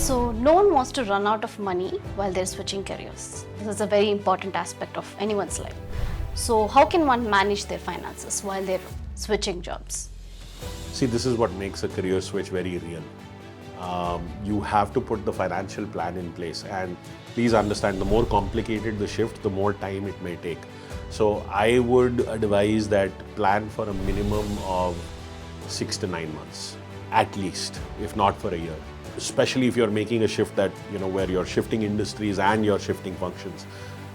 So no one wants to run out of money while they're switching careers. This is a very important aspect of anyone's life. So how can one manage their finances while they're switching jobs? See, this is what makes a career switch very real. You have to put the financial plan in place, and please understand, the more complicated the shift, the more time it may take. So I would advise that plan for a minimum of 6 to 9 months, at least, if not for a year. Especially if you're making a shift that, where you're shifting industries and you're shifting functions.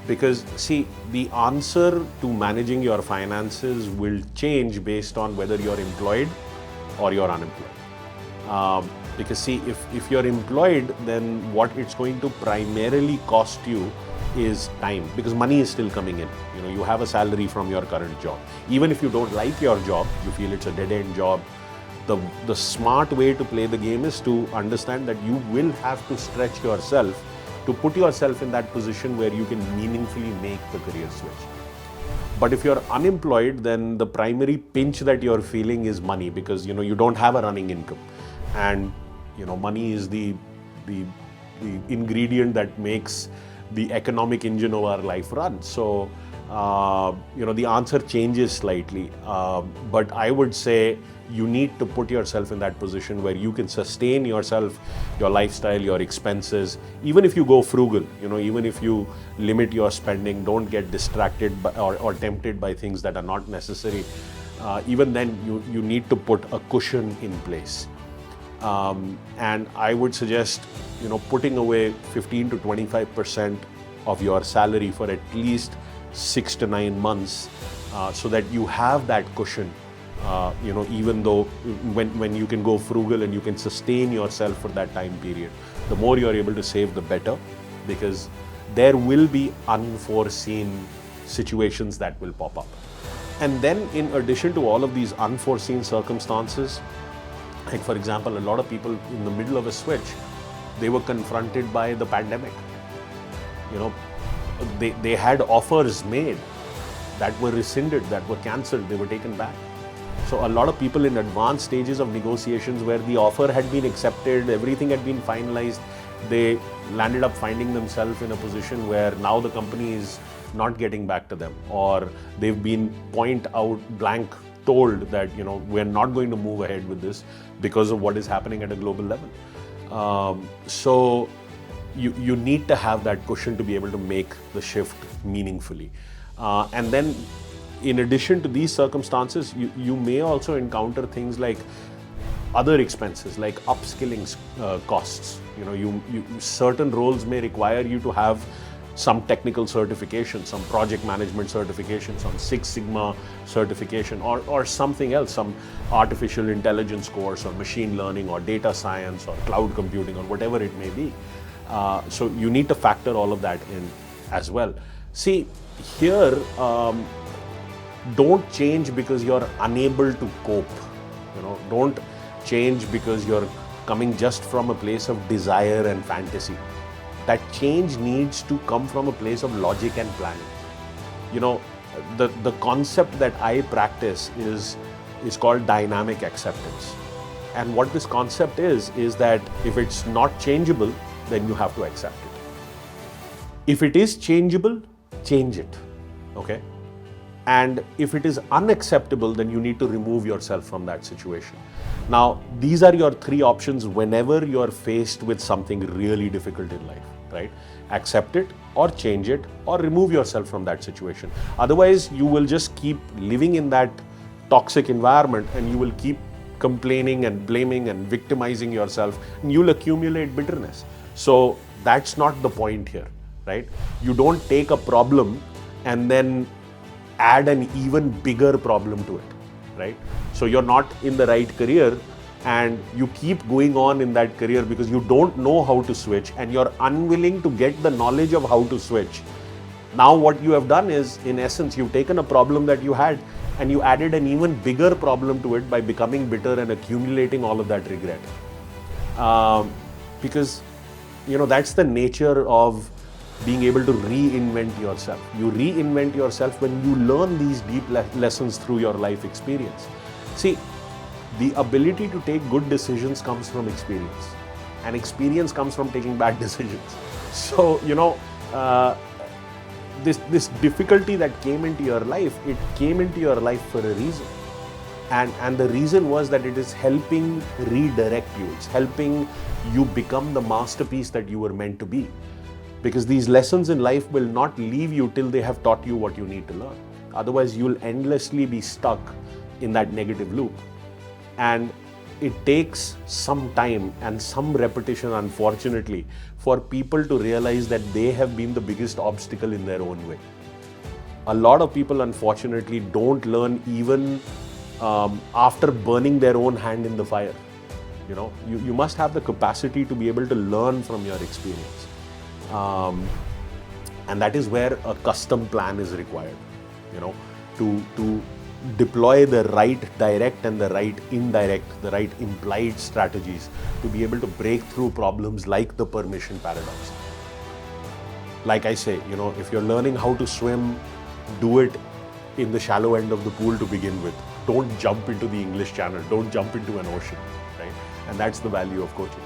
Because see, the answer to managing your finances will change based on whether you're employed or you're unemployed. Because see, if you're employed, then what it's going to primarily cost you is time, because money is still coming in. You have a salary from your current job. Even if you don't like your job, you feel it's a dead-end job, the smart way to play the game is to understand that you will have to stretch yourself to put yourself in that position where you can meaningfully make the career switch. But if you're unemployed, then the primary pinch that you're feeling is money, because you don't have a running income, and money is the ingredient that makes the economic engine of our life run. So the answer changes slightly, but I would say you need to put yourself in that position where you can sustain yourself, your lifestyle, your expenses. Even if you go frugal, even if you limit your spending, don't get distracted by, or tempted by things that are not necessary. Even then, you need to put a cushion in place. And I would suggest, putting away 15 to 25% of your salary for at least 6 to 9 months, so that you have that cushion. Even though when you can go frugal and you can sustain yourself for that time period, the more you're able to save, the better, because there will be unforeseen situations that will pop up. And then in addition to all of these unforeseen circumstances, like for example, a lot of people in the middle of a switch, they were confronted by the pandemic. They had offers made that were rescinded, that were cancelled, they were taken back. So a lot of people in advanced stages of negotiations where the offer had been accepted, everything had been finalized, they landed up finding themselves in a position where now the company is not getting back to them, or they've been blank told that we're not going to move ahead with this because of what is happening at a global level. So you need to have that cushion to be able to make the shift meaningfully. And then in addition to these circumstances, you may also encounter things like other expenses, like upskilling costs. Certain roles may require you to have some technical certification, some project management certification, some Six Sigma certification, or something else, some artificial intelligence course, or machine learning, or data science, or cloud computing, or whatever it may be. So you need to factor all of that in as well. See, here, don't change because you're unable to cope. Don't change because you're coming just from a place of desire and fantasy. That change needs to come from a place of logic and planning. The concept that I practice is called dynamic acceptance. And what this concept is that if it's not changeable, then you have to accept it. If it is changeable, change it. Okay? And if it is unacceptable, then you need to remove yourself from that situation. Now, these are your three options whenever you're faced with something really difficult in life, right? Accept it, or change it, or remove yourself from that situation. Otherwise, you will just keep living in that toxic environment, and you will keep complaining and blaming and victimizing yourself, and you'll accumulate bitterness. So that's not the point here, right? You don't take a problem and then add an even bigger problem to it, right? So you're not in the right career, and you keep going on in that career because you don't know how to switch, and you're unwilling to get the knowledge of how to switch. Now what you have done is, in essence, you've taken a problem that you had and you added an even bigger problem to it by becoming bitter and accumulating all of that regret. Because that's the nature of being able to reinvent yourself. You reinvent yourself when you learn these deep lessons through your life experience. See, the ability to take good decisions comes from experience. and experience comes from taking bad decisions. So, this difficulty that came into your life, it came into your life for a reason. And the reason was that it is helping redirect you. It's helping you become the masterpiece that you were meant to be. Because these lessons in life will not leave you till they have taught you what you need to learn. Otherwise, you'll endlessly be stuck in that negative loop. And it takes some time and some repetition, unfortunately, for people to realize that they have been the biggest obstacle in their own way. A lot of people, unfortunately, don't learn even after burning their own hand in the fire. You must have the capacity to be able to learn from your experience. And that is where a custom plan is required, to deploy the right direct and the right indirect, the right implied strategies to be able to break through problems like the permission paradox. Like I say, if you're learning how to swim, do it in the shallow end of the pool to begin with. Don't jump into the English Channel. Don't jump into an ocean, right? And that's the value of coaching.